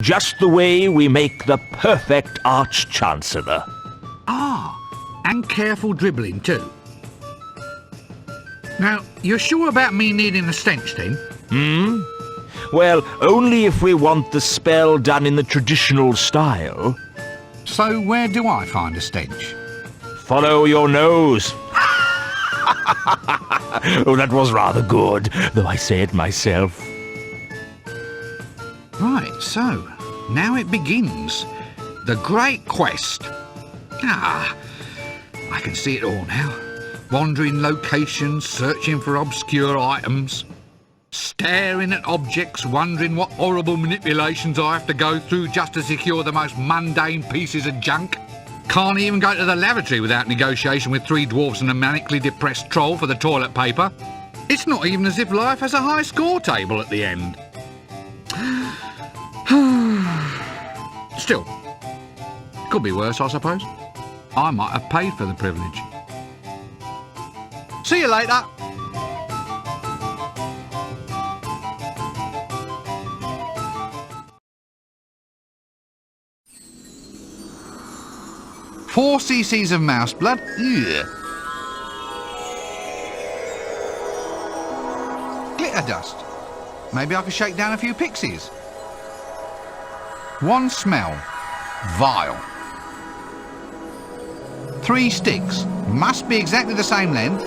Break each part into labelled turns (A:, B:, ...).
A: Just the way we make the perfect Arch-Chancellor.
B: Ah, and careful dribbling too. Now, you're sure about me needing a stench then?
A: Well, only if we want the spell done in the traditional style.
B: So where do I find a stench?
A: Follow your nose. Oh, that was rather good, though I say it myself.
B: Right, so, now it begins. The Great Quest. Ah, I can see it all now. Wandering locations, searching for obscure items. Staring at objects, wondering what horrible manipulations I have to go through just to secure the most mundane pieces of junk. Can't even go to the lavatory without negotiation with 3 dwarfs and a manically depressed troll for the toilet paper. It's not even as if life has a high score table at the end. Still, could be worse, I suppose. I might have paid for the privilege. See you later. Four cc's of mouse blood. Ugh. Glitter dust. Maybe I could shake down a few pixies. One smell. Vile. 3 sticks. Must be exactly the same length.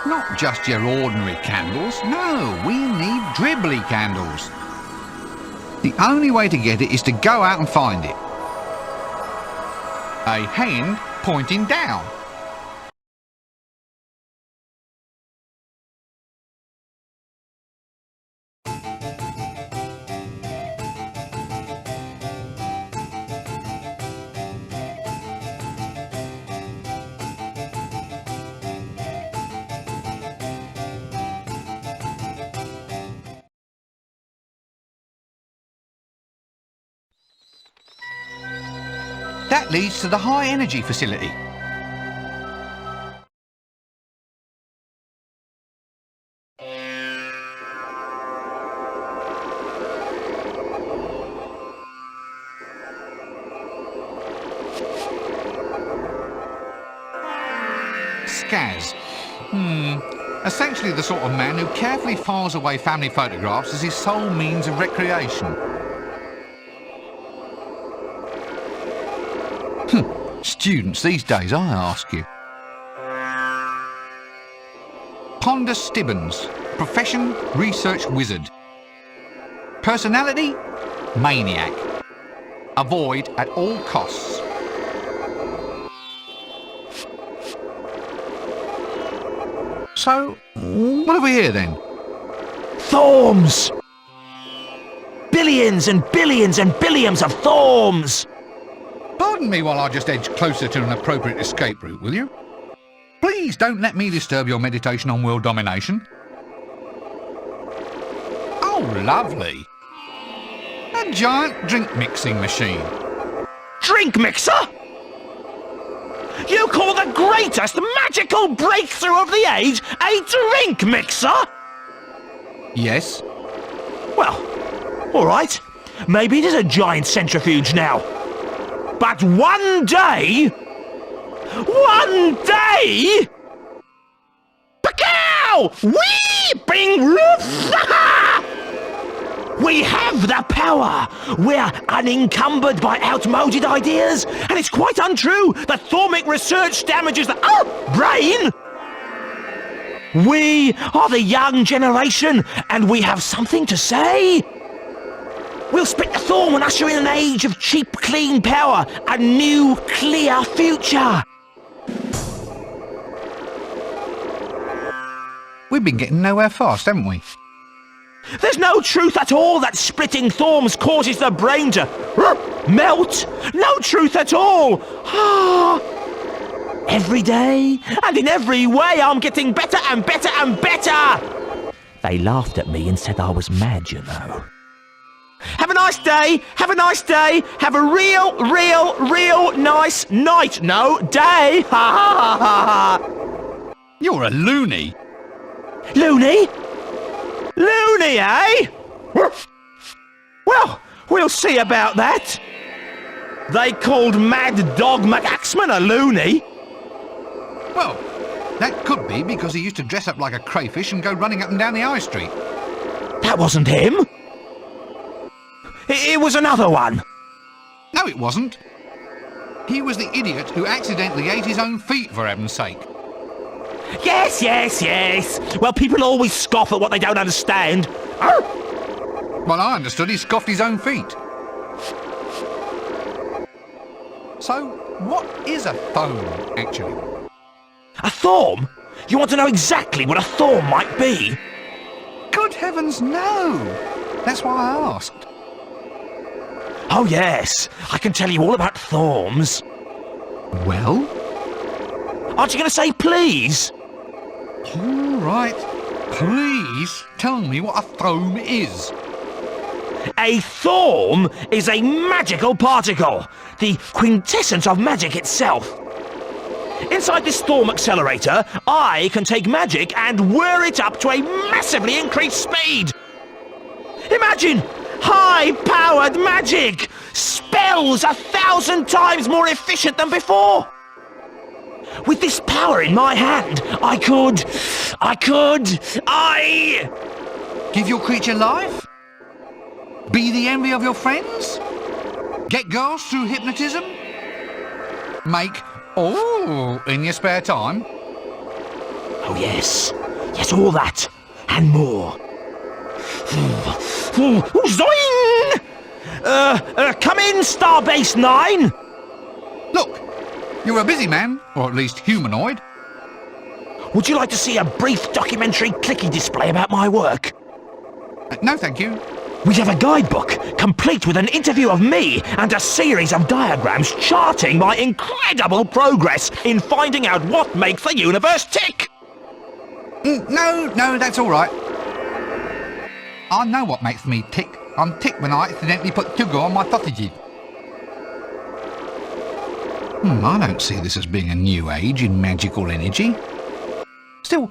B: Not just your ordinary candles. No, we need dribbly candles. The only way to get it is to go out and find it. A hand pointing down. That leads to the high energy facility. Skaz. Essentially the sort of man who carefully files away family photographs as his sole means of recreation. Students these days, I ask you. Ponder Stibbons. Profession, research wizard. Personality, maniac. Avoid at all costs. So, what have we here then?
A: Thorms! Billions and billions and billions of thorms!
B: Pardon me while I just edge closer to an appropriate escape route, will you? Please don't let me disturb your meditation on world domination. Oh, lovely. A giant drink mixing machine.
A: Drink mixer? You call the greatest magical breakthrough of the age a drink mixer?
B: Yes.
A: Well, all right. Maybe it is a giant centrifuge now. But one day... Pacow! Weeping We have the power! We're unencumbered by outmoded ideas, and it's quite untrue that thormic research damages the brain! We are the young generation, and we have something to say! We'll split the thorn and usher in an age of cheap, clean power, a new, clear future!
B: We've been getting nowhere fast, haven't we?
A: There's no truth at all that splitting thorns causes the brain to melt! No truth at all! Every day, and in every way, I'm getting better and better and better! They laughed at me and said I was mad, you know. Have a nice day, have a nice day, have a real nice night, no, day, ha ha ha ha!
B: You're a loony.
A: Loony? Loony, eh? We'll see about that. They called Mad Dog McAxeman a loony.
B: Well, that could be because he used to dress up like a crayfish and go running up and down the high street.
A: That wasn't him. It was another one.
B: No, it wasn't. He was the idiot who accidentally ate his own feet, for heaven's sake.
A: Yes, yes, yes. Well, people always scoff at what they don't understand. Arr!
B: Well, I understood he scoffed his own feet. So, what is a thome, actually?
A: A thorn? You want to know exactly what a thorn might be?
B: Good heavens, no! That's why I asked.
A: Oh, yes. I can tell you all about thorns.
B: Well?
A: Aren't you going to say please?
B: All right. Please tell me what a thome is.
A: A thorn is a magical particle, the quintessence of magic itself. Inside this Thorm accelerator, I can take magic and whir it up to a massively increased speed. Imagine high-powered magic! Spells 1,000 times more efficient than before! With this power in my hand, I...
B: Give your creature life? Be the envy of your friends? Get girls through hypnotism? Make all in your spare time?
A: Oh, yes. Yes, all that. And more. Zoing! Come in, Starbase 9!
B: Look, you're a busy man, or at least humanoid.
A: Would you like to see a brief documentary clicky display about my work?
B: No, thank you.
A: We have a guidebook, complete with an interview of me and a series of diagrams charting my incredible progress in finding out what makes the universe tick.
B: No, that's all right. I know what makes me tick. I'm ticked when I accidentally put sugar on my sausages. I don't see this as being a new age in magical energy. Still,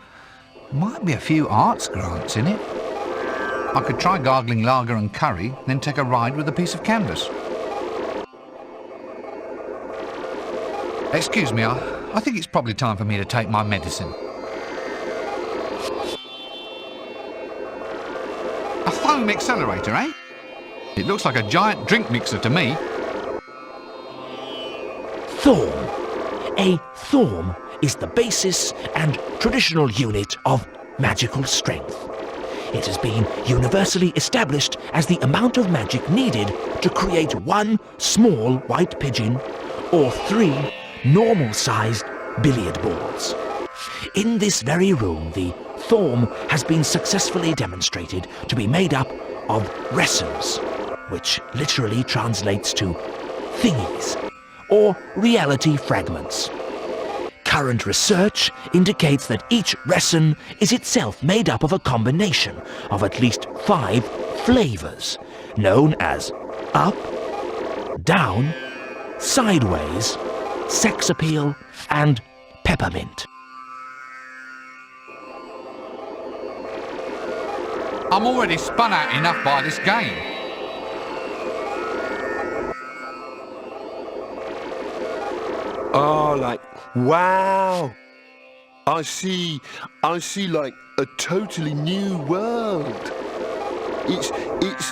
B: might be a few arts grants in it. I could try gargling lager and curry, then take a ride with a piece of canvas. Excuse me, I think it's probably time for me to take my medicine. A foam accelerator, eh? It looks like a giant drink mixer to me.
A: Thorm. A thorm is the basis and traditional unit of magical strength. It has been universally established as the amount of magic needed to create one small white pigeon or 3 normal-sized billiard balls. In this very room, the thorm has been successfully demonstrated to be made up of resins, which literally translates to thingies, or reality fragments. Current research indicates that each resin is itself made up of a combination of at least 5 flavors, known as up, down, sideways, sex appeal, and peppermint.
B: I'm already spun out enough by this game.
C: Oh, like, wow. I see like a totally new world. It's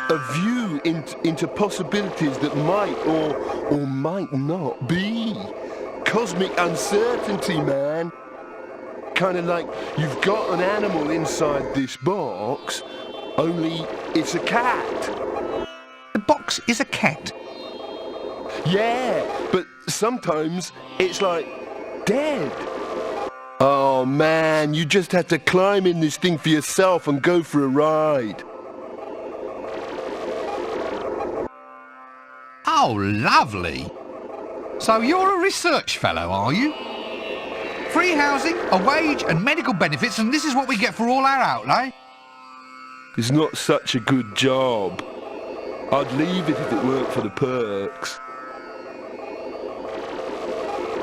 C: a view into possibilities that might or might not be. Cosmic uncertainty, man. Kind of like you've got an animal inside this box, only it's a cat.
B: The box is a cat.
C: Yeah, but sometimes it's like dead. Oh man, you just had to climb in this thing for yourself and go for a ride.
B: Oh, lovely. So you're a research fellow, are you? Free housing, a wage and medical benefits, and this is what we get for all our outlay?
C: It's not such a good job. I'd leave it if it weren't for the perks.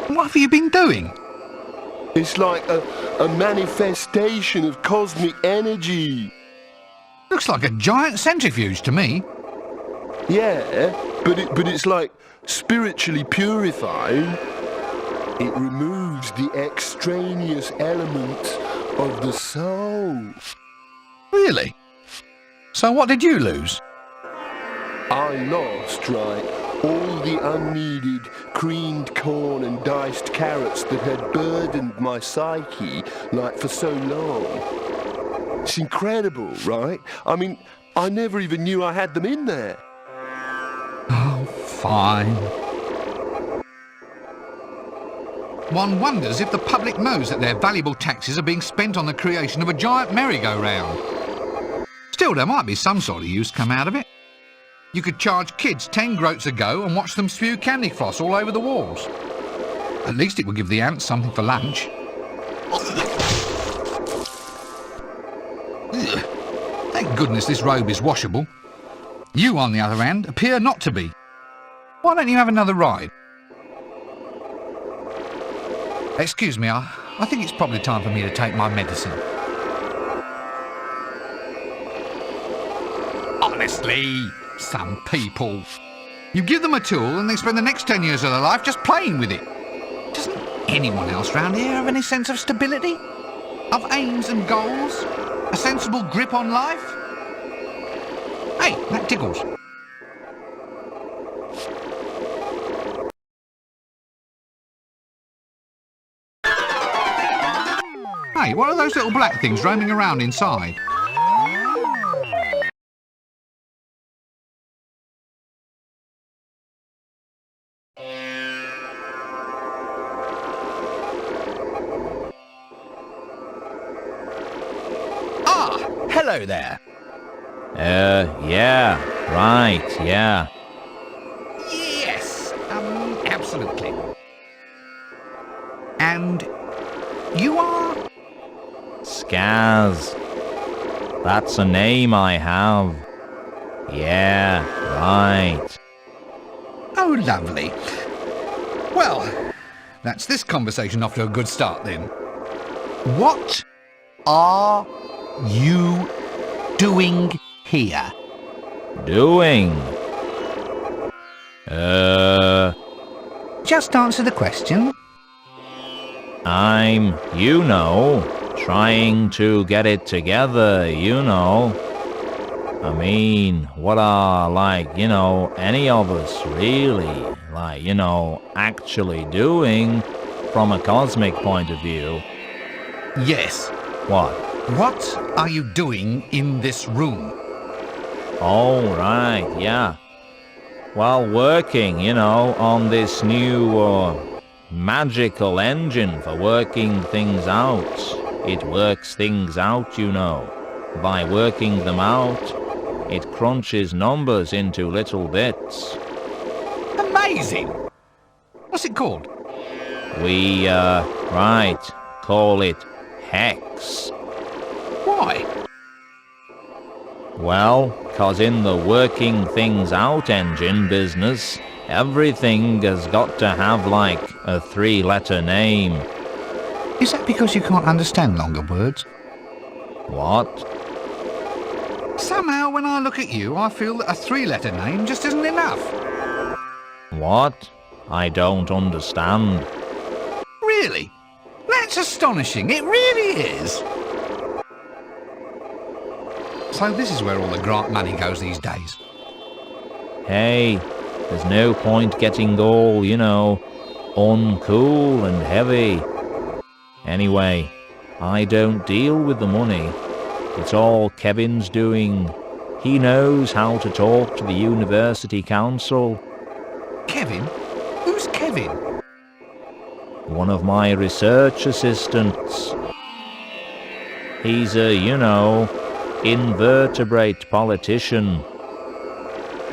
B: What have you been doing?
C: It's like a manifestation of cosmic energy.
B: Looks like a giant centrifuge to me.
C: Yeah, but it's like spiritually purifying. It removes the extraneous elements of the soul.
B: Really? So what did you lose?
C: I lost, right, all the unneeded creamed corn and diced carrots that had burdened my psyche, like, for so long. It's incredible, right? I mean, I never even knew I had them in there.
B: Oh, fine. One wonders if the public knows that their valuable taxes are being spent on the creation of a giant merry-go-round. Still, there might be some sort of use come out of it. You could charge kids 10 groats a go and watch them spew candy floss all over the walls. At least it would give the ants something for lunch. Ugh. Thank goodness this robe is washable. You, on the other hand, appear not to be. Why don't you have another ride? Excuse me, I think it's probably time for me to take my medicine. Honestly, some people. You give them a tool and they spend the next 10 years of their life just playing with it. Doesn't anyone else round here have any sense of stability? Of aims and goals? A sensible grip on life? Hey, that tickles. Hey, what are those little black things roaming around inside? Ah, hello there.
A: Yeah, right, yeah.
B: Yes, absolutely. And you are?
A: Scaz. That's a name I have. Yeah, right.
B: Oh, lovely. Well, that's this conversation off to a good start then. What are you doing here?
A: Doing?
B: Just answer the question.
A: I'm, trying to get it together, I mean, what are, any of us really, actually doing from a cosmic point of view?
B: Yes.
A: What?
B: What are you doing in this room?
A: Oh, right, yeah. Well, working, on this new, magical engine for working things out. It works things out, By working them out, it crunches numbers into little bits.
B: Amazing! What's it called?
A: We, call it Hex.
B: Why?
A: Well, 'cause in the working things out engine business, everything has got to have, a 3-letter name.
B: Is that because you can't understand longer words?
A: What?
B: Somehow, when I look at you, I feel that a 3-letter name just isn't enough.
A: What? I don't understand.
B: Really? That's astonishing. It really is. So this is where all the grant money goes these days.
A: Hey, there's no point getting all, uncool and heavy. Anyway, I don't deal with the money. It's all Kevin's doing. He knows how to talk to the university council.
B: Kevin? Who's Kevin?
A: One of my research assistants. He's a, invertebrate politician.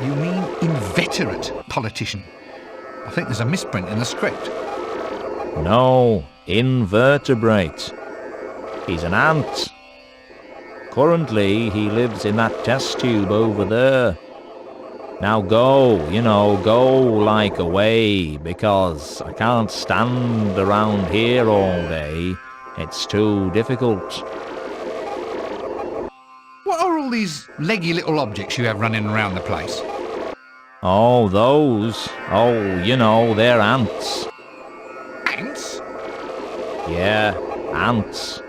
B: You mean inveterate politician? I think there's a misprint in the script.
A: No, invertebrate. He's an ant. Currently, he lives in that test tube over there. Now go, away, because I can't stand around here all day. It's too difficult.
B: What are all these leggy little objects you have running around the place?
A: Oh, those. Oh, you know, they're ants.
B: Ants?
A: Yeah, ants.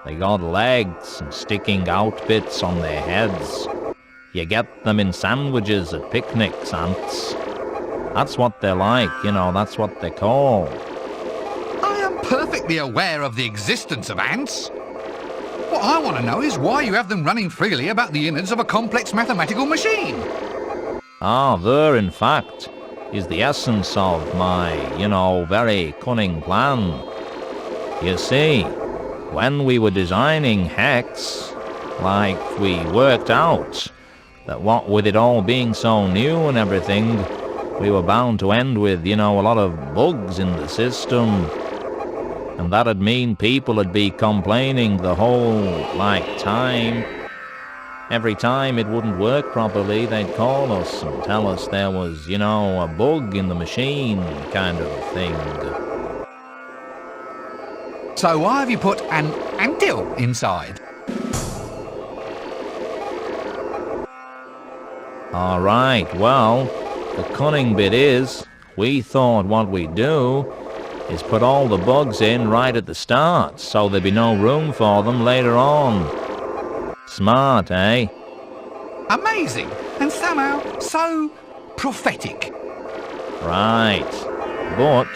A: They got legs and sticking out bits on their heads. You get them in sandwiches at picnics, ants. That's what they're like, you know, that's what they're called.
B: I am perfectly aware of the existence of ants. What I want to know is why you have them running freely about the innards of a complex mathematical machine.
A: Ah, there, in fact, is the essence of my, you know, very cunning plan. You see, when we were designing Hex, like, we worked out that what with it all being so new and everything, we were bound to end with, you know, a lot of bugs in the system. And that'd mean people would be complaining the whole, like, time. Every time it wouldn't work properly, they'd call us and tell us there was, you know, a bug in the machine kind of thing.
B: So why have you put an anthill inside?
A: Alright, well, the cunning bit is, we thought what we'd do is put all the bugs in right at the start, so there'd be no room for them later on. Smart, eh?
B: Amazing, and somehow so prophetic.
A: Right. But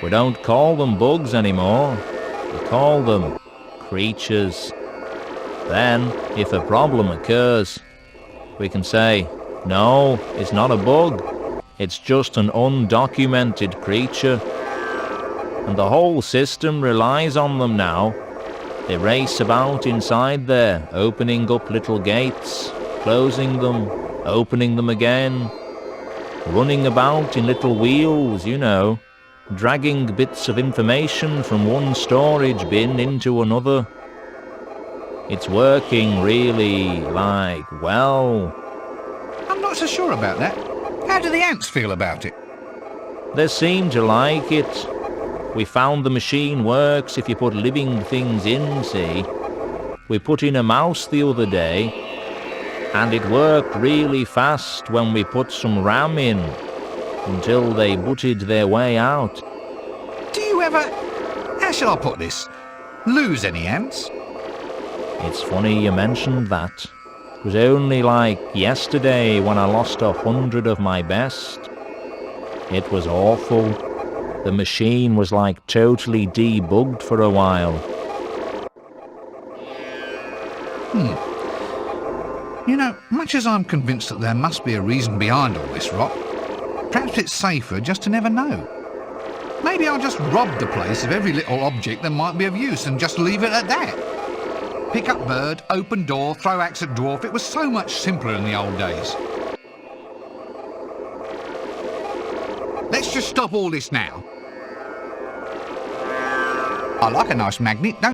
A: we don't call them bugs anymore. We call them creatures. Then, if a problem occurs, we can say, no, it's not a bug. It's just an undocumented creature. And the whole system relies on them now. They race about inside there, opening up little gates, closing them, opening them again, running about in little wheels, you know, dragging bits of information from one storage bin into another. It's working really, like, well.
B: I'm not so sure about that. How do the ants feel about it?
A: They seem to like it. We found the machine works if you put living things in, see. We put in a mouse the other day, and it worked really fast when we put some RAM in, until they butted their way out.
B: Do you ever, how shall I put this, lose any ants?
A: It's funny you mentioned that. It was only like yesterday when I lost 100 of my best. It was awful. The machine was like totally debugged for a while.
B: You know, much as I'm convinced that there must be a reason behind all this rot, perhaps it's safer just to never know. Maybe I'll just rob the place of every little object that might be of use and just leave it at that. Pick up bird, open door, throw axe at dwarf. It was so much simpler in the old days. Let's just stop all this now. I like a nice magnet, don't